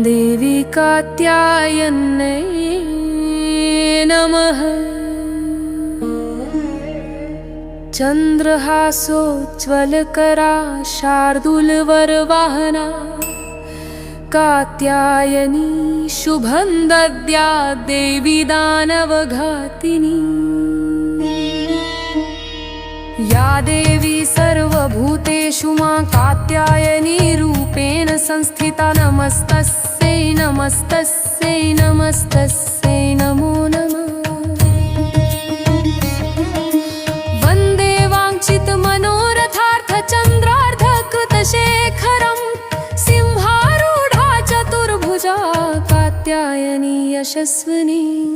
देवी कात्यायन्यै नमः। चन्द्रहासोज्ज्वलकरा शार्दूलवरवाहना कात्यायनी शुभं दद्यात् देवी दानवघातिनी। या देवी सर्वभूतेषु मां कात्यायनी रूपेण संस्थिता। नमस्तस्यै नमस्तस्यै नमस्तस्यै नमो नमः। वन्दे वाञ्छितमनोरथार्थचन्द्रार्धकृतशेखरं सिंहारूढा चतुर्भुजा कात्यायनी यशस्विनी।